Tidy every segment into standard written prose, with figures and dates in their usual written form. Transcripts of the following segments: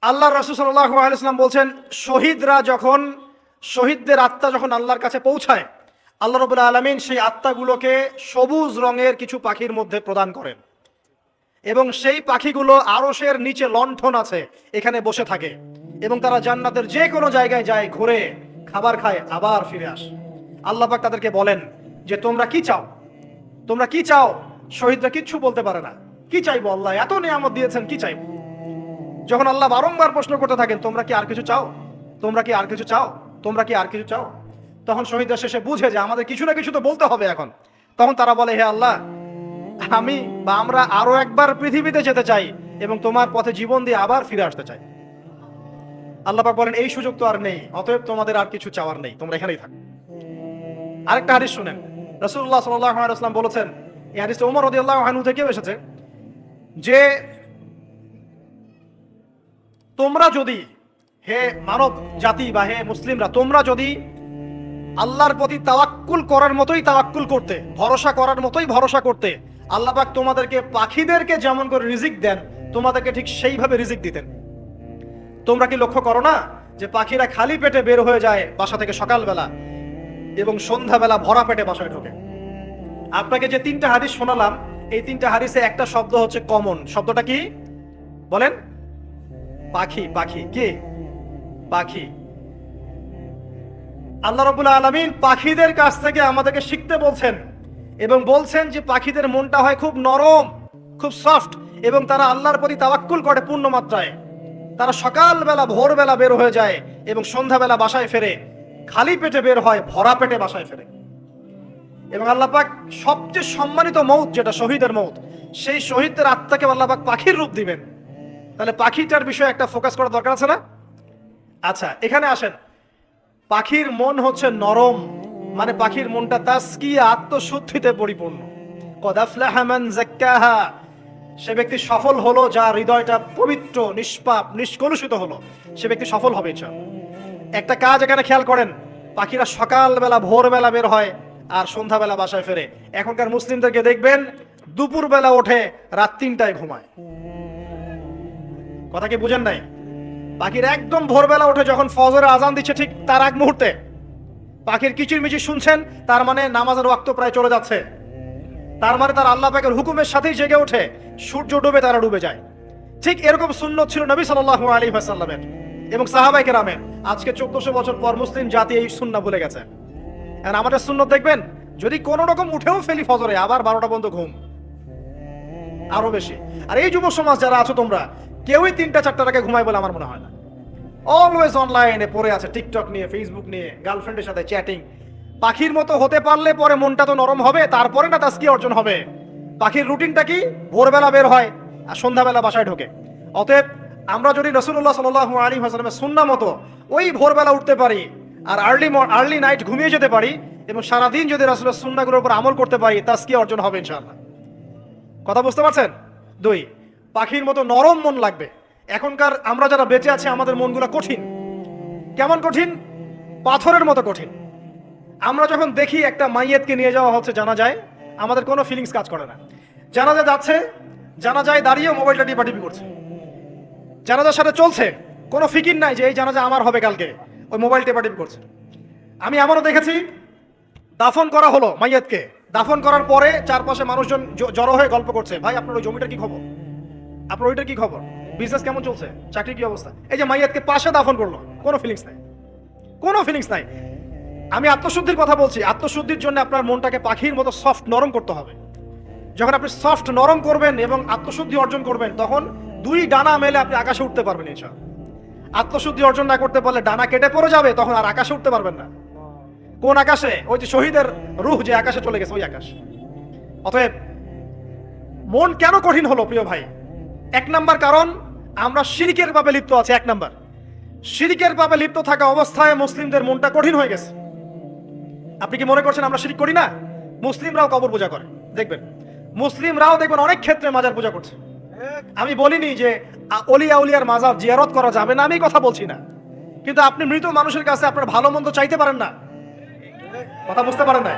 আল্লাহ রাসূল সাল্লাল্লাহু আলাইহি ওয়াসাল্লাম বলছেন, শহীদদের আত্মা যখন আল্লাহর কাছে পৌঁছায়, আল্লাহ রাব্বুল আলামিন সেই আত্মাগুলোকে সবুজ রঙের কিছু পাখির মধ্যে প্রদান করেন এবং সেই পাখিগুলো আরশের নিচে লণ্ঠন আছে এখানে বসে থাকে এবং তারা জান্নাতের যে কোনো জায়গায় যায়, ঘুরে খাবার খায়, আবার ফিরে আসে। আল্লাহ পাক তাদেরকে বলেন যে তোমরা কি চাও, তোমরা কি চাও? শহীদরা কিচ্ছু বলতে পারে না। কি চাইবো? আল্লাহ এত নিয়ামত দিয়েছেন, কি চাইবো? যখন আল্লাহ বারংবার প্রশ্ন করতে থাকেন, তোমরা কি আর কিছু চাও, তোমরা কি আর কিছু চাও, তোমরা কি আর কিছু চাও, তখন শহীদরা শেষে বুঝে যে আমাদের কিছু না কিছু তো বলতে হবে এখন। তখন তারা বলে, হে আল্লাহ, আমরা আরো একবার পৃথিবীতে যেতে চাই এবং তোমার পথে জীবন দিয়ে আবার ফিরে আসতে চাই। আল্লাহ পাক বলেন, এই সুযোগ তো আর নেই, অতএব তোমাদের আর কিছু চাওয়ার নেই, তোমরা এখানেই থাকো। আরেকটা হাদিস শুনেন, রাসূলুল্লাহ সাল্লাল্লাহু আলাইহি ওয়াসাল্লাম বলেছেন, এই হাদিসটা ওমর রাদিয়াল্লাহু আনহু থেকেও এসেছে, যে তোমরা যদি, হে মানব জাতি বা হে মুসলিমরা, তোমরা যদি আল্লাহর প্রতি তাওয়াক্কুল করার মতোই তাওয়াক্কুল করতে, ভরসা করার মতোই ভরসা করতে, আল্লাহ পাক তোমাদেরকে পাখিদেরকে যেমন করে রিজিক দেন, তোমাদেরকে ঠিক সেইভাবে রিজিক দিতেন। তোমরা কি লক্ষ্য করো না যে পাখিরা খালি পেটে বের হয়ে যায় বাসা থেকে সকালবেলা এবং সন্ধ্যাবেলা ভরা পেটে বাসায় ঢোকে? আপনাকে যে তিনটা হাদিস শোনালাম, এই তিনটা হাদিসে একটা শব্দ হচ্ছে কমন। শব্দটা কি বলেন? পাখি। পাখি কি? পাখি। আল্লাহ রাব্বুল আলামিন পাখিদের কাছ থেকে আমাদেরকে শিখতে বলছেন এবং বলছেন যে পাখিদের মনটা হয় খুব নরম, খুব সফট, এবং তারা আল্লাহর প্রতি তাওয়াক্কুল করে পূর্ণ মাত্রায়। তারা সকালবেলা ভোরবেলা বের হয়ে যায় এবং সন্ধ্যাবেলা বাসায় ফেরে, খালি পেটে বের হয়, ভরা পেটে বাসায় ফেরে। এবং আল্লাহ পাক সবচেয়ে সম্মানিত মৌত যেটা শহীদের মৌত, সেই শহীদদের আত্মাকে আল্লাহ পাক পাখির রূপ দিবেন। তাহলে পাখিটার বিষয়ে একটা ফোকাস করা দরকার আছে না? আচ্ছা, এখানে আসেন। পাখির মন হচ্ছে নরম, মানে পাখির মনটা তাসকিয়া, আত্মশুদ্ধিতে পরিপূর্ণ। কদ আফলাহা মান যাক্কাহা, সে ব্যক্তি সফল হলো যার হৃদয়টা পবিত্র, নিষ্পাপ, নিষ্কলুষিত হলো, সে ব্যক্তি সফল হবে ইনশাআল্লাহ। একটা কাজ এখানে খেয়াল করেন, পাখিরা সকালবেলা ভোরবেলা বের হয় আর সন্ধ্যাবেলা বাসায় ফেরে। এখনকার মুসলিমদেরকে দেখবেন দুপুরবেলা ওঠে, রাত 3টায় ঘুমায়। কথা কি বুঝেন নাই? পাখির একদম ভোরবেলা উঠে যখন ফজরের আজান দিচ্ছে, ঠিক তার আগ মুহূর্তে পাখির কিচিরমিচির শুনছেন, তার মানে নামাজের ওয়াক্ত প্রায় চলে যাচ্ছে। তার মানে তার আল্লাহ পাকের হুকুমের সাথেই জেগে ওঠে, সূর্য ডুবে তারা ডুবে যায়। ঠিক এরকম সুন্নত ছিল নবী সাল্লাল্লাহু আলাইহি ওয়াসাল্লামের এবং সাহাবায়ে কেরামের। আজকে 1400 বছর পর মুসলিম জাতি এই সুন্নাহ ভুলে গেছে। আর আমাদের সুন্নত দেখবেন, যদি কোনো রকম উঠেও ফেলি ফজরে, আবার 12টা পর্যন্ত ঘুম, আরো বেশি। আর এই যুব সমাজ যারা আছো, তোমরা কেউই 3টা-4টার আগে ঘুমায় বলে আমার মনে হয় না। অলওয়েজ অনলাইনে পড়ে আছে, টিকটক নিয়ে, ফেসবুক নিয়ে, গার্লফ্রেন্ডের সাথে চ্যাটিং। পাখির মতো হতে পারলে পরে মনটা তো নরম হবে, তারপরে না তাসকিয়া অর্জন হবে। পাখির রুটিনটা কি? ভোরবেলা বের হয় আর সন্ধ্যাবেলা বাসায় ঢোকে। অতএব আমরা যদি রাসূলুল্লাহ সাল্লাল্লাহু আলাইহি ওয়াসাল্লামের সুন্নাহ মতো ওই ভোরবেলা উঠতে পারি আর আর্লি নাইট ঘুমিয়ে যেতে পারি এবং সারাদিন যদি রাসূলের সুন্নাহগুলোর উপর আমল করতে পারি, তাসকিয়া অর্জন হবে ইনশাআল্লাহ। কথা বুঝতে পারছেন? 2, পাখির মতো নরম মন লাগবে। এখনকার আমরা যারা বেঁচে আছি, আমাদের মনগুলো কঠিন। কেমন কঠিন? পাথরের মতো কঠিন। আমরা যখন দেখি একটা মাইয়েতকে নিয়ে যাওয়া হচ্ছে জানাজায়, আমাদের কোনো ফিলিংস কাজ করে না। জানাজা যাচ্ছে, জানাজায় দাঁড়িয়ে মোবাইলটা টিপাটিপি করছে। জানাজার সাথে চলছে, কোনো ফিকির নাই যে এই জানাজা আমার হবে কালকে, ওই মোবাইল টিপাটিপি করছে। আমি এমনও দেখেছি, দাফন করা হলো মাইয়েতকে, দাফন করার পরে চারপাশে মানুষজন জড়ো হয়ে গল্প করছে, ভাই আপনার ওই জমিটার কি খবর, আপনার ওইটার কি খবর, বিজনেস কেমন চলছে, চাকরির কি অবস্থা। এই যে মাইয়াতকে পাশে দাফন করলো, কোনো ফিলিংস নাই, কোনো ফিলিংস নাই। আমি আত্মশুদ্ধির কথা বলছি। আত্মশুদ্ধির জন্য আপনার মনটাকে পাখির মতো সফট, নরম করতে হবে। যখন আপনি সফট, নরম করবেন এবং আত্মশুদ্ধি অর্জন করবেন, তখন 2 ডানা মেলে আপনি আকাশে উঠতে পারবেন ইনশাআল্লাহ। আত্মশুদ্ধি অর্জন না করতে পারলে ডানা কেটে পড়ে যাবে, তখন আর আকাশে উঠতে পারবেন না। কোন আকাশে? ওই যে শহীদের রূহ যে আকাশে চলে গেছে, ওই আকাশ। অতএব মন কেন কঠিন হলো প্রিয় ভাই? 1 নাম্বার কারণ, আমরা শিরকের পাপে লিপ্ত আছি। 1 নাম্বার, শিরকের পাপে লিপ্ত থাকা অবস্থায় মুসলিমদের মনটা কঠিন হয়ে গেছে। আপনি কি মনে করছেন আমরা শিরক করি না? মুসলিমরাও কবর পূজা করে, দেখবেন মুসলিমরাও দেখবেন অনেক ক্ষেত্রে মাজার পূজা করছে। আমি বলিনি যে অলিয়া উলিয়ার মাজার জিয়ারত করা যাবে না, আমি কথা বলছি না। কিন্তু আপনি মৃত মানুষের কাছে আপনার ভালো মন্দ চাইতে পারেন না। কথা বুঝতে পারেন না?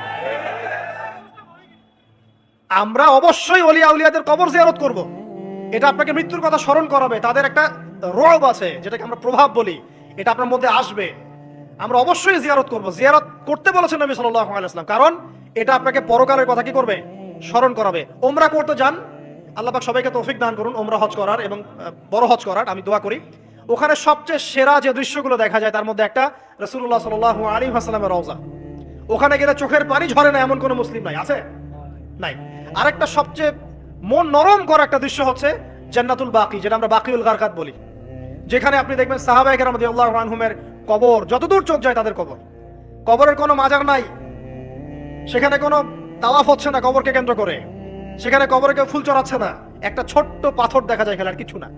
আমরা অবশ্যই অলিয়া উলিয়াদের কবর জিয়ারত করব। এটা আপনাকে মৃত্যুর কথা স্মরণ করাবে, তাদের একটা রব আছে, যেটাকে আমরা প্রভাব বলি, এটা আপনার মধ্যে আসবে। আমরা অবশ্যই জিয়ারত করব। জিয়ারত করতে বলেছেন নবী সাল্লাল্লাহু আলাইহি ওয়াসাল্লাম, কারণ এটা আপনাকে পরকালের কথা কি করবে, স্মরণ করাবে। ওমরা করতে যান, আল্লাহ পাক সবাইকে তৌফিক দান করুন ওমরা হজ করার এবং বড় হজ করার, আমি দোয়া করি। ওখানে সবচেয়ে সেরা যে দৃশ্যগুলো দেখা যায় তার মধ্যে একটা রাসূলুল্লাহ সাল্লাল্লাহু আলাইহি ওয়াসাল্লামের রওজা। ওখানে গেলে চোখের পানি ঝরে না এমন কোনো মুসলিম নাই, আছে? নাই। আরেকটা সবচেয়ে মন নরম করা একটা দৃশ্য হচ্ছে জান্নাতুল বাকি, যেটা আমরা বাকিউল গারকাত বলি, যেখানে আপনি দেখবেন সাহাবায়ে কেরাম রাদিয়াল্লাহু আনহুমের কবর, যতদূর চোখ যায় তাদের কবর, কবরের কোনো মাজার নাই, সেখানে কোনো তাওয়াফ হচ্ছে না কবরকে কেন্দ্র করে, সেখানে কবরে কেউ ফুল চড়াচ্ছে না, একটা ছোট্ট পাথর দেখা যায় খেলার কিছু না।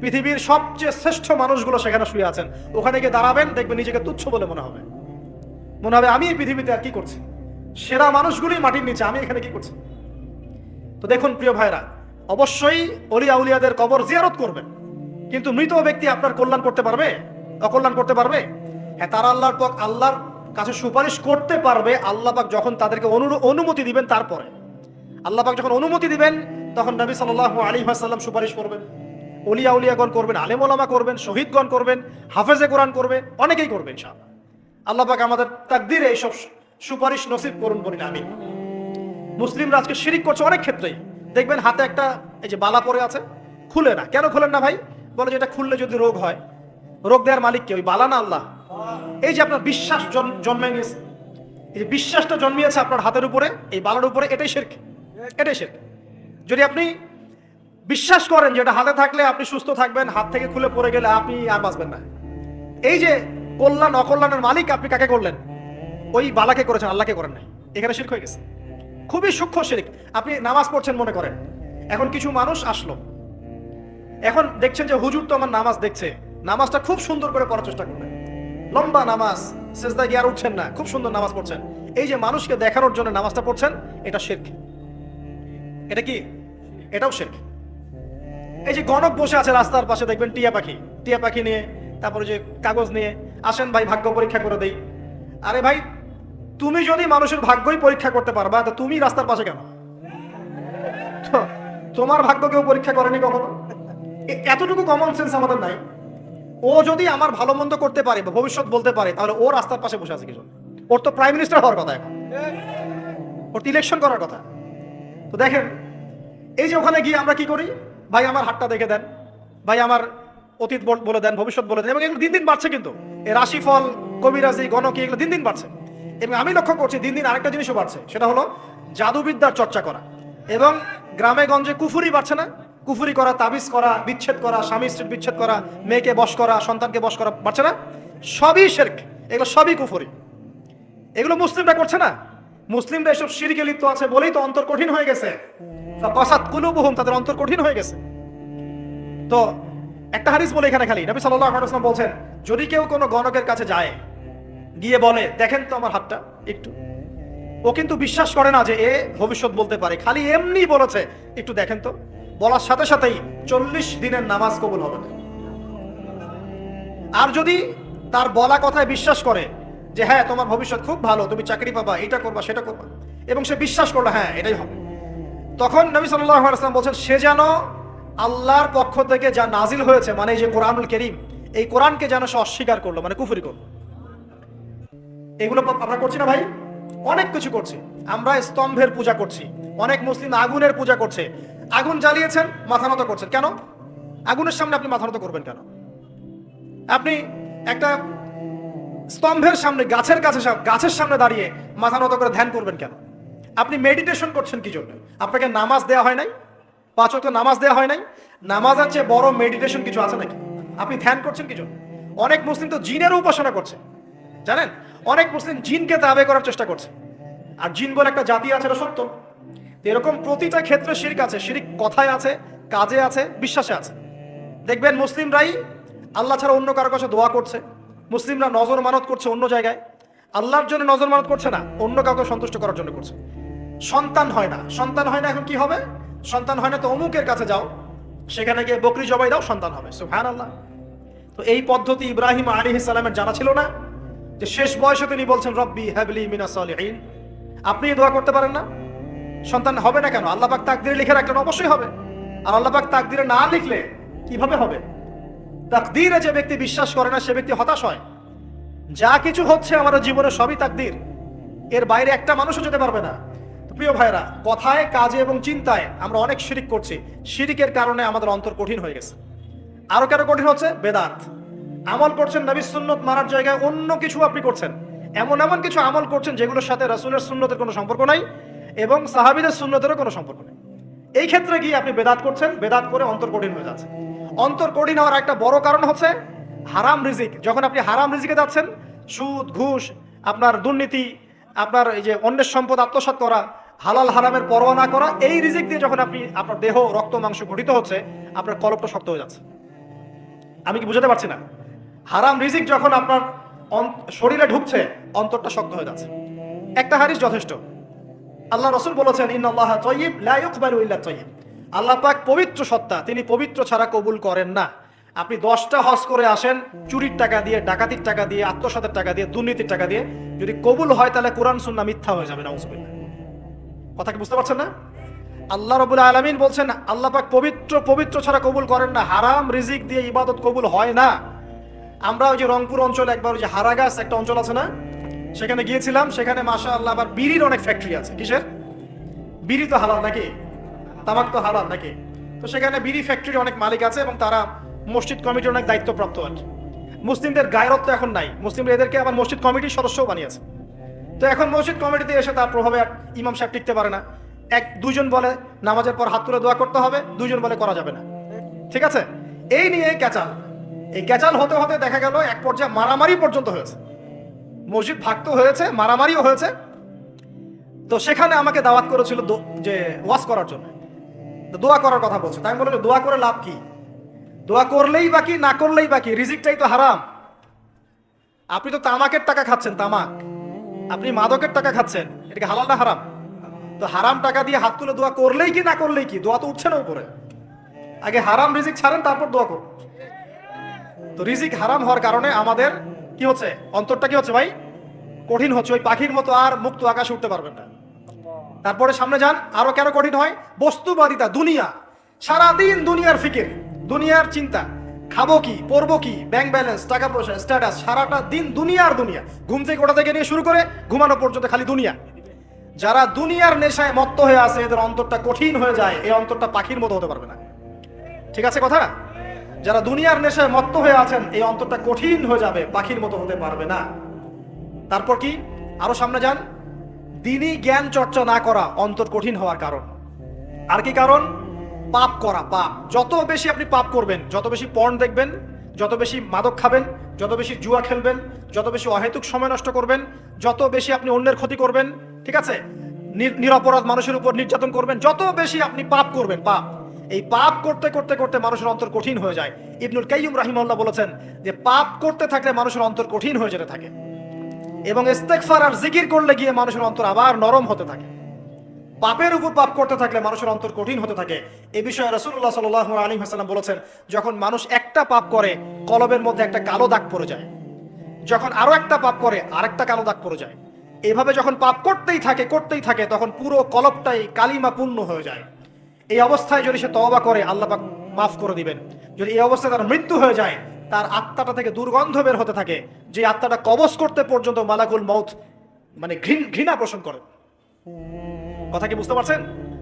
পৃথিবীর সবচেয়ে শ্রেষ্ঠ মানুষগুলো সেখানে শুয়ে আছেন। ওখানে গিয়ে দাঁড়াবেন, দেখবেন নিজেকে তুচ্ছ বলে মনে হবে, মনে হবে আমি এই পৃথিবীতে আর কি করছি, সেরা মানুষগুলোই মাটির নিচে, আমি এখানে কি করছি। তো দেখুন প্রিয় ভাইরা, অবশ্যই ওলিয়া উলিয়াদের কবর জিয়ারত করবেন, কিন্তু মৃত ব্যক্তি আপনার কল্যাণ করতে পারবে, অকল্যাণ করতে পারবে? হ্যাঁ, তারা আল্লাহর কাছে সুপারিশ করতে পারবে আল্লাহ পাক যখন তাদেরকে অনুমতি দিবেন। তারপরে আল্লাহ পাক যখন অনুমতি দিবেন তখন নবী সাল্লাল্লাহু আলাইহি ওয়াসাল্লাম সুপারিশ করবেন, ওলিয়া উলিয়াগণ করবেন, আলেম ওলামা করবেন, শহীদগণ করবেন, হাফেজে কোরআন করবে, অনেকেই করবেন ইনশাআল্লাহ। আল্লাহ পাক আমাদের তাকদীরে এইসব সুপারিশ নসিব করুন বলি না আমিন। মুসলিমরা আজকে শিরিক করছে অনেক ক্ষেত্রেই। দেখবেন হাতে একটা এই যে বালা পরে আছে, খুলে না। কেন খুলেন না ভাই? বলে যে এটা খুললে যদি রোগ হয়। রোগ দেওয়ার মালিক কে? ওই বালা না আল্লাহ? এই যে আপনার বিশ্বাস জন্মে গেছে, এই যে বিশ্বাসটা জন্মিয়েছে আপনার হাতের উপরে, এই বালার উপরে, এটাই শিরক, এটাই শিরক। যদি আপনি বিশ্বাস করেন যে এটা হাতে থাকলে আপনি সুস্থ থাকবেন, হাত থেকে খুলে পড়ে গেলে আপনি আর বাঁচবেন না, এই যে কল্যাণ অকল্যাণের মালিক আপনি কাকে করলেন? ওই বালাকে করেছেন, আল্লাহকে করেন নাই। এখানে শিরক হয়ে গেছে, খুবই সূক্ষ্ম শিরক। আপনি নামাজ পড়ছেন মনে করেন, এখন কিছু মানুষ আসলো, এখন দেখছেন যে হুজুর তো আমার নামাজ দেখছে, নামাজটা খুব সুন্দর করে পড়ার চেষ্টা করবেন, লম্বা নামাজ, সেজদায় গিয়ে আর উঠছেন না, খুব সুন্দর নামাজ পড়ছেন। এই যে মানুষকে দেখানোর জন্য নামাজটা পড়ছেন, এটা শিরক। এটা কি? এটাও শিরক। এই যে গণক বসে আছে রাস্তার পাশে, দেখবেন টিয়া পাখি নিয়ে, তারপরে যে কাগজ নিয়ে, আসেন ভাই ভাগ্য পরীক্ষা করে দেই। আরে ভাই, তুমি যদি মানুষের ভাগ্যই পরীক্ষা করতে পারবা, তো তুমি রাস্তার পাশে কেন? তোমার ভাগ্য কেউ পরীক্ষা করেনি কখনো? এতটুকু কমন সেন্স আমাদের নাই। ও যদি আমার ভালো মন্দ করতে পারে বা ভবিষ্যৎ বলতে পারে, তাহলে ও রাস্তার পাশে বসে আছে কিছু? ওর তো প্রাইম মিনিস্টার হওয়ার কথা, এখন ওর তো ইলেকশন করার কথা। তো দেখেন, এই যে ওখানে গিয়ে আমরা কি করি, ভাই আমার হাতটা দেখে দেন, ভাই আমার অতীত বলে দেন, ভবিষ্যৎ বলে দেন, এবং এগুলো দিন দিন বাড়ছে। কিন্তু এই রাশিফল, কবিরাজি, গণকি, এগুলো দিন দিন বাড়ছে। এবং আমি লক্ষ্য করছি দিন দিন আরেকটা জিনিসও বাড়ছে, সেটা হলো জাদুবিদ্যার চর্চা করা। এবং গ্রামে গঞ্জে কুফুরি বাড়ছে না? কুফুরি করা, তাবিজ করা, বিচ্ছেদ করা, স্বামী স্ত্রীর বিচ্ছেদ করা, মেয়েকে বশ করা, সন্তানকে বশ করা বাড়ছে না? সবই শিরক, এগুলো সবই কুফুরি। এগুলো মুসলিমরা করছে না। মুসলিমরা এসব শিরকে লিপ্ত আছে বলেই তো অন্তর কঠিন হয়ে গেছে, তাদের অন্তর কঠিন হয়ে গেছে। তো একটা হাদিস বলে এখানে খালি, নবী সাল্লাল্লাহু আলাইহি ওয়াসাল্লাম বলছেন, যদি কেউ কোনো গণকের কাছে যায়, গিয়ে বলে দেখেন তো আমার হাতটা একটু, ও কিন্তু বিশ্বাস করে না যে এ ভবিষ্যৎ বলতে পারে, খালি এমনি বলেছে একটু দেখেন তো, বলার সাথে সাথেই 40 দিনের নামাজ কবুল হবে না। আর যদি তার বলা কথায় বিশ্বাস করে যে হ্যাঁ তোমার ভবিষ্যৎ খুব ভালো, তুমি চাকরি পাবা, এটা করবা, সেটা করবা, এবং সে বিশ্বাস করলো হ্যাঁ এটাই হবে, তখন নবী সাল্লাল্লাহু আলাইহি ওয়াসাল্লাম বলছেন সে যেন আল্লাহর পক্ষ থেকে যা নাজিল হয়েছে, মানে এই যে কোরআনুল কারীম, এই কোরআনকে যেন সে অস্বীকার করলো, মানে কুফরি করলো। এগুলো আমরা করছি না ভাই? অনেক কিছু করছি আমরা। স্তম্ভের পূজা করছি, অনেক মুসলিম আগুনের পূজা করছে। আগুন জ্বালিয়েছেন, মাথা নত করছেন কেন? আগুনের সামনে আপনি মাথা নত করবেন কেন? আপনি একটা স্তম্ভের সামনে, গাছের সামনে দাঁড়িয়ে মাথা নত করে ধ্যান করবেন কেন? আপনি মেডিটেশন করছেন কি জন্য? আপনাকে নামাজ দেওয়া হয় নাই? 5 ওয়াক্ত নামাজ দেওয়া হয় নাই? নামাজের চেয়ে বড় মেডিটেশন কিছু আছে নাকি? আপনি ধ্যান করছেন কি জন্য? অনেক মুসলিম তো জিনের উপাসনা করছে, জানেন? অনেক মুসলিম জিনকে তাবে করার চেষ্টা করছে। আর জিন বলে একটা জাতি আছে, এটা সত্য। এরকম প্রতিটা ক্ষেত্রে শিরক আছে। শিরক কথায় আছে, কাজে আছে, বিশ্বাসে আছে। দেখবেন মুসলিমরাই আল্লাহ ছাড়া অন্য কারো কাছে দোয়া করছে, মুসলিমরা নজর মানত করছে অন্য জায়গায়, আল্লাহর জন্য নজর মানত করছে না, অন্য কাউকে সন্তুষ্ট করার জন্য করছে। সন্তান হয় না, এখন কি হবে? সন্তান হয় না তো অমুকের কাছে যাও, সেখানে গিয়ে বকরি জবাই দাও, সন্তান হবে। সুবহানাল্লাহ। তো এই পদ্ধতি ইব্রাহিম আলাইহিস সালামের জানা ছিল না, যে শেষ বয়সে তিনি বলছেন রব্বি হাবলি মিনাস সালিহিন। আপনি দোয়া করতে পারেন না? সন্তান হবে না কেন? আল্লাহ পাক তাকদীরে লিখে রাখলেন, অবশ্যই হবে। আর আল্লাহ পাক তাকদীরে না লিখলে কিভাবে হবে? তাকদীরে যে ব্যক্তি বিশ্বাস করে না সে ব্যক্তি হতাশ হয়। যা কিছু হচ্ছে আমাদের জীবনে সবই তাকদীর, এর বাইরে একটা মানুষও যেতে পারবে না। প্রিয় ভাইরা, কথায় কাজে এবং চিন্তায় আমরা অনেক শিরিক করছি। শিরিকের কারণে আমাদের অন্তর কঠিন হয়ে গেছে। আরো কেন কঠিন হচ্ছে? বেদাত। আমল করছেন নবীর সুন্নত মারার জায়গায় অন্য কিছু আপনি করছেন, এমন এমন কিছু আমল করছেন যেগুলোর সাথে রাসূলের সুন্নতের কোনো সম্পর্ক নাই এবং সাহাবীদের সুন্নতেরও কোনো সম্পর্ক নেই। এই ক্ষেত্রে গিয়ে আপনি বেদাত করছেন, বেদাত করে অন্তর কঠিন হয়ে যাচ্ছে। অন্তর কঠিন হওয়ার একটা বড় কারণ হচ্ছে হারাম রিজিক। যখন আপনি হারাম রিজিকে যাচ্ছেন, সুদ, ঘুষ, আপনার দুর্নীতি, আপনার এই যে অন্যের সম্পদ আত্মসাৎ করা, হালাল হারামের পরোয়া না করা, এই রিজিক দিয়ে যখন আপনি আপনার দেহ, রক্ত, মাংস গঠিত হচ্ছে, আপনার কলবটা শক্ত হয়ে যাচ্ছে। আমি কি বুঝাতে পারছি না? হারাম রিজিক যখন আপনার শরীরে ঢুকছে, অন্তরটা শক্ত হয়ে যাচ্ছে। একটা হাদিস যথেষ্ট। আল্লাহ রাসূল বলেছেন, ইন্নাল্লাহা তাইয়্যিব লা ইয়াকবালু ইল্লা তাইয়্যিব। আল্লাহ পাক পবিত্র সত্তা, তিনি পবিত্র ছাড়া কবুল করেন না। আপনি 10টা হজ করে আসেন, চুরির টাকা দিয়ে, ডাকাতির টাকা দিয়ে, আত্মসাতের টাকা দিয়ে, দুর্নীতির টাকা দিয়ে, যদি কবুল হয় তাহলে কোরআন সুন্নাহ মিথ্যা হয়ে যাবে। নাউজুবিল্লাহ। কথা কি বুঝতে পারছেন না? আল্লাহ রাব্বুল আলামিন বলছেন আল্লাহ পাক পবিত্র ছাড়া কবুল করেন না। হারাম রিজিক দিয়ে ইবাদত কবুল হয় না। আমরা ওই যে রংপুর অঞ্চলে একবার ওই যে হারাগাছ একটা অঞ্চল আছে না, সেখানে গিয়েছিলাম। সেখানে মাশাআল্লাহ আবার বিড়ির অনেক ফ্যাক্টরি আছে। কিসের? বিড়ি তো হালাল নাকি? তামাক তো হালাল নাকি? তো সেখানে বিড়ি ফ্যাক্টরির অনেক মালিক আছে এবং তারা মসজিদ কমিটির অনেক দায়িত্বপ্রাপ্ত আর কি। মুসলিমদের গায়রত তো এখন নাই, মুসলিমরা এদেরকে আবার মসজিদ কমিটির সদস্যও বানিয়েছে। তো এখন মসজিদ কমিটিতে এসে তার প্রভাবে ইমাম সাহেব টিকতে পারে না। দুইজন বলে নামাজের পর হাত তুলে দোয়া করতে হবে, দুইজন বলে করা যাবে না। ঠিক আছে, এই নিয়ে ক্যাচাল। এই ক্যাচাল হতে হতে দেখা গেল এক পর্যায়ে মারামারি পর্যন্ত হয়েছে। মসজিদ ভাগতো হয়েছে, মারামারিও হয়েছে। তো সেখানে আমাকে দাওয়াত করেছিল যে ওয়াজ করার জন্য, দোয়া করার কথা বলছে। তাই আমি বললাম দোয়া করে লাভ কি? দোয়া করলেই বাকি, না করলেই বাকি, রিজিকটাই তো হারাম। আপনি তো তামাকের টাকা খাচ্ছেন, তামাক, আপনি মাদকের টাকা খাচ্ছেন, এটা কি হালাল না হারাম? তো হারাম টাকা দিয়ে হাত তুলে দোয়া করলেই কি, না করলেই কি? দোয়া তো উঠছে না উপরে। আগে হারাম রিজিক ছাড়েন, তারপর দোয়া করুন। তো রিজিক হারাম হওয়ার কারণে আমাদের কি হচ্ছে? অন্তরটা কি হচ্ছে ভাই? কঠিন হচ্ছে। ওই পাখির মতো আর মুক্ত আকাশে উঠতে পারবেন না। তারপরে সামনে যান, আরো কেন কঠিন হয়? বস্তুবাদিতা, দুনিয়া। সারাদিন দুনিয়ার ফিকির, দুনিয়ার চিন্তা, খাবো কি, পরবো কি, ব্যাংক ব্যালেন্স, টাকা পয়সা, স্ট্যাটাস, সারাটা দিন দুনিয়ার দুনিয়া। ঘুম থেকে ওঠা থেকে নিয়ে শুরু করে ঘুমানো পর্যন্ত খালি দুনিয়া। যারা দুনিয়ার নেশায় মত্ত হয়ে আছে, এদের অন্তরটা কঠিন হয়ে যায়। এই অন্তরটা পাখির মতো হতে পারবে না। ঠিক আছে কথা? যারা দুনিয়ার নেশায় মত্ত হয়ে আছেন, এই অন্তরটা কঠিন হয়ে যাবে, পাখির মতো হতে পারবে না। তারপর কি? আরো সামনে যান, দিনই জ্ঞান চর্চা না করা অন্তর কঠিন হওয়ার কারণ। আর কি কারণ? পাপ করা, পাপ। যত বেশি আপনি পাপ করবেন, যত বেশি পর্ন দেখবেন, যত বেশি মাদক খাবেন, যত বেশি জুয়া খেলবেন, যত বেশি অহেতুক সময় নষ্ট করবেন, যত বেশি আপনি অন্যের ক্ষতি করবেন, ঠিক আছে, নিরপরাধ মানুষের উপর নির্যাতন করবেন, যত বেশি আপনি পাপ করবেন, পাপ, এই পাপ করতে করতে করতে মানুষের অন্তর কঠিন হয়ে যায়। ইবনুল কাইয়্যিম রাহিমাহুল্লাহ বলেছেন যে পাপ করতে থাকলে মানুষের অন্তর কঠিন হয়ে যেতে থাকে এবং ইস্তেগফার আর জিকির করলে গিয়ে মানুষের অন্তর আবার নরম হতে থাকে। পাপের উপর পাপ করতে থাকলে মানুষের অন্তর কঠিন হতে থাকে। এই বিষয়ে রাসূলুল্লাহ সাল্লাল্লাহু আলাইহি ওয়াসাল্লাম বলেছেন, যখন মানুষ একটা পাপ করে কলবের মধ্যে একটা কালো দাগ পড়ে যায়, যখন আরো একটা পাপ করে আরেকটা কালো দাগ পড়ে যায়। এইভাবে যখন পাপ করতেই থাকে তখন পুরো কলবটাই কালিমা পূর্ণ হয়ে যায়। এই অবস্থায় যদি সে তওবা করে, আল্লাহ পাক মাফ করে দিবেন। যদি এই অবস্থায় তার মৃত্যু হয়ে যায়, তার আত্মাটা থেকে দুর্গন্ধ বের হতে থাকে, যে আত্মাটা কবজ করতে পর্যন্ত মালাকুল মউত মানে ঘৃণা পোষণ করে। কথা কি বুঝতে পারছেন?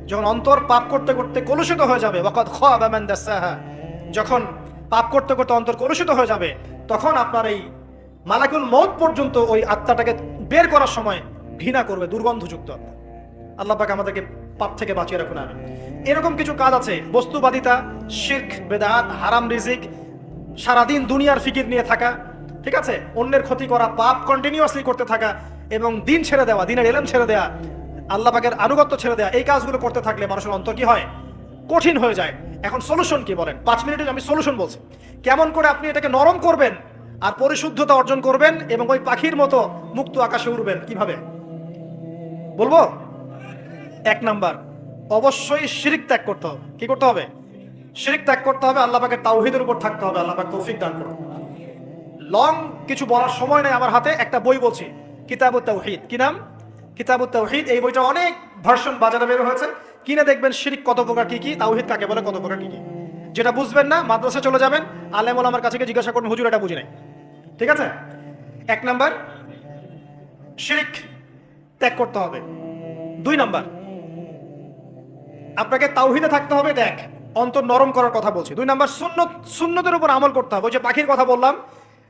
যখন অন্তর পাপ করতে করতে কলুষিত হয়ে যাবে, ওয়াকাদ খাবা মান দাসাহা, যখন পাপ করতে করতে অন্তর কলুষিত হয়ে যাবে, তখন আপনার এই মালাকুল মউত পর্যন্ত ওই আত্মাটাকে বের করার সময় ঘৃণা করবে, দুর্গন্ধযুক্ত আত্মা। আল্লাহ পাক আমাদেরকে পাপ থেকে বাঁচিয়ে রাখুন। আমিন। এরকম কিছু কাজ আছে, বস্তুবাদিতা, শিরক, বেদাত, হারাম রিজিক, সারাদিন দুনিয়ার ফিকির নিয়ে থাকা, ঠিক আছে, অন্যের ক্ষতি করা, পাপ কন্টিনিউয়াসলি করতে থাকা এবং দিন ছেড়ে দেওয়া, দিনের এলেম ছেড়ে দেওয়া, আল্লাহ পাকের আনুগত্য ছেড়ে দেওয়া, এই কাজগুলো করতে থাকলে মানুষের অন্তর কি হয়? কঠিন হয়ে যায়। এখন সলিউশন কি বলেন? 5 মিনিটে আমি সলিউশন বলছি, কেমন করে আপনি এটাকে নরম করবেন আর পরিশুদ্ধতা অর্জন করবেন এবং ওই পাখির মতো মুক্ত আকাশে উড়বেন। কিভাবে বলবো? 1 নাম্বার, অবশ্যই শিরক ত্যাগ করতে হবে। কি করতে হবে? শিরক ত্যাগ করতে হবে। আল্লাহ পাকের তাওহীদের উপর থাকতে হবে। আল্লাহ পাক তৌফিক দান করুন। লং কিছু বলার সময় নেই আমার হাতে। একটা বই বলছি, কিতাবুত তাওহীদ। কি নাম? কিতাবুত তাওহীদ। এই বইটা অনেক ভার্সন বাজারে বের হয়েছে, কিনে দেখবেন শিরক কত প্রকার, কি কি, তাওহীদ কাকে বলে, কত প্রকার, কি কি। যেটা বুঝবেন না মাদ্রাসা চলে যাবেন, আলেম ওলামার কাছে গিয়ে জিজ্ঞাসা করবেন, হুজুর এটা বুঝি নাই। ঠিক আছে? 1 নাম্বার শিরক ত্যাগ করতে হবে। 2 নাম্বার আপনাকে তাওহীদে থাকতে হবে, দেখ অন্তর নরম করার কথা বলছি। 2 নাম্বার সুন্নতের উপর আমল করতে হবে। ওই যে পাখির কথা বললাম,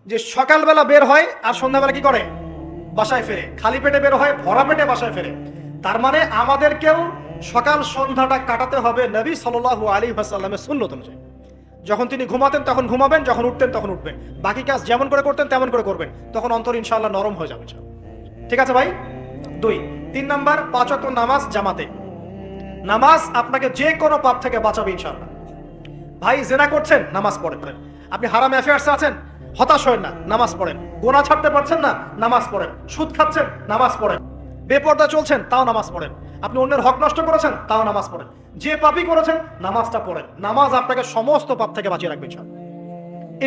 যে সকালবেলা বের হয় আর সন্ধ্যাবেলা কি করে? বাসায় ফেরে। খালি পেটে বের হয়, ভরা পেটে বাসায় ফেরে। তার মানে আমাদেরকেও সকাল সন্ধ্যাটা কাটাতে হবে নবী সাল্লাল্লাহু আলাইহি ওয়াসাল্লামের সুন্নত অনুযায়ী। যখন তিনি ঘুমাতেন তখন ঘুমাবেন, যখন উঠতেন তখন উঠবেন, বাকি কাজ যেমন করে করতেন তেমন করে করবেন, তখন অন্তর ইনশাআল্লাহ নরম হয়ে যাবে। ঠিক আছে ভাই? 2। 3 নাম্বার 5 ওয়াক্ত নামাজ জামাতে। নামাজ আপনাকে যে কোনো পাপ থেকে বাঁচাবে ইনশাআল্লাহ। ভাই জেনা করছেন, নামাজ পড়েন। আপনি হারাম অ্যাফেয়ার্সে আছেন, হতাশ হবেন না, নামাজ পড়েন। গোনা ছাড়তে পারছেন না, নামাজ পড়েন। সুদ খাচ্ছেন, নামাজ পড়েন। বেপর্দা চলছেন, তাও নামাজ পড়েন। আপনি অন্যের হক নষ্ট করেছেন, তাও নামাজ পড়েন। যে পাপই করেছেন, নামাজটা পড়েন। নামাজ আপনাকে সমস্ত পাপ থেকে বাঁচিয়ে রাখবে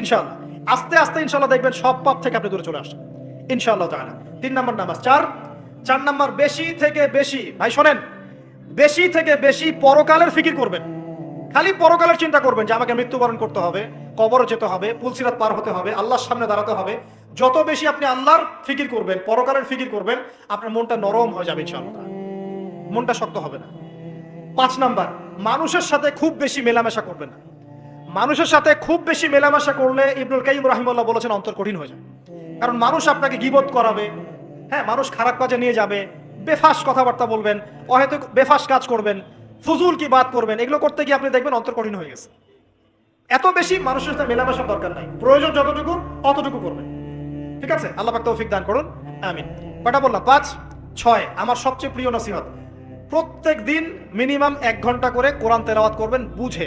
ইনশাআল্লাহ। আস্তে আস্তে ইনশাআল্লাহ দেখবেন সব পাপ থেকে আপনি দূরে চলে আসছেন ইনশাআল্লাহ তাআলা। 3 নাম্বার নামাজ। 4 নাম্বার বেশি থেকে বেশি, ভাই শোনেন, বেশি থেকে বেশি পরকালের ফিকির করবেন। খালি পরকালের চিন্তা করবেন যে আমাকে মৃত্যুবরণ করতে হবে, কবরে যেতে হবে, পুলসিরাত পার হতে হবে, আল্লাহর সামনে দাঁড়াতে হবে। যত বেশি আপনি আল্লাহর ফিকির করবেন, পরকালের ফিকির করবেন, আপনার মনটা নরম হয়ে যাবে ইনশাআল্লাহ, মনটা শক্ত হবে না। 5 নাম্বার মানুষের সাথে খুব বেশি মেলামেশা করবেন না। মানুষের সাথে খুব বেশি মেলামেশা করলে ইবনুল কাইয়িম রাহিমাহুল্লাহ বলেছেন অন্তর কঠিন হয়ে যায়। কারণ মানুষ আপনাকে গীবত করাবে, হ্যাঁ, মানুষ খারাপ কাজে নিয়ে যাবে, বেফাস কথাবার্তা বলবেন, হয়তো বেফাস কাজ করবেন, ফুজুল কি বাত করবেন। এগুলো করতে গিয়ে আপনি দেখবেন অন্তর কঠিন হয়ে গেছে। এত বেশি মানুষের সাথে মেলামেশার দরকার নাই, প্রয়োজন যতটুকু অতটুকু করবেন। ঠিক আছে? আল্লাহ পাক তৌফিক দান করুন, আমিন। কয়টা বললাম? 5। 6 আমার সবচেয়ে প্রিয় নসিহত, প্রত্যেক দিন মিনিমাম 1 ঘন্টা করে কোরআন তেলাওয়াত করবেন বুঝে।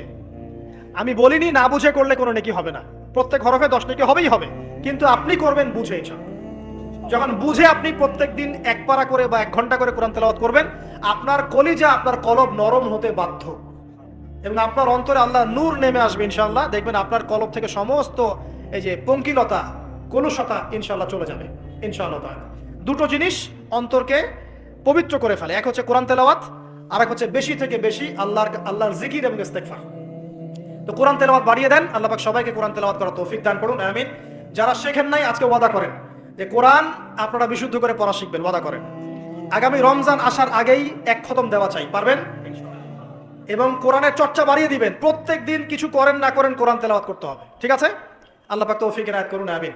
আমি বলিনি না বুঝে করলে কোনো নেকি হবে না, প্রত্যেক হরফে 10 নেকি হবেই হবে, কিন্তু আপনি করবেন বুঝে। যখন বুঝে আপনি প্রত্যেক দিন 1 পারা করে বা 1 ঘন্টা করে কোরআন তেলাওয়াত করবেন, আপনার কলিজা, আপনার কলব নরম হতে বাধ্য, এবং আপনার অন্তরে আল্লাহ নূর নেমে আসবে ইনশাআল্লাহ। দেখবেন আপনার কলব থেকে সমস্ত এই যে পঙ্কিলতা, কলুষতা ইনশাআল্লাহ চলে যাবে ইনশাআল্লাহ তাআলা। 2টো জিনিস অন্তরকে পবিত্র করে ফেলে, এক হচ্ছে কোরআন তেলাওয়াত, আর এক হচ্ছে বেশি থেকে বেশি আল্লাহর জিকির এবং ইস্তেগফার। তো কোরআন তেলাওয়াত বাড়িয়ে দেন, আল্লাহ পাক সবাইকে কোরআন তেলাওয়াত করার তৌফিক দান করুন, আমিন। যারা শেখেন নাই আজকে ওয়াদা করেন যে কোরআন আপনারা বিশুদ্ধ করে পড়া শিখবেন, ওয়াদা করেন। আগামী রমজান আসার আগেই 1 খতম দেওয়া চাই, পারবেন? এবং কোরআনের চর্চা বাড়িয়ে দিবেন, প্রত্যেক দিন কিছু করেন না করেন কোরআন তেলাওয়াত করতে হবে। ঠিক আছে? আল্লাহ পাক তৌফিক এনায়েত করুন, আমিন।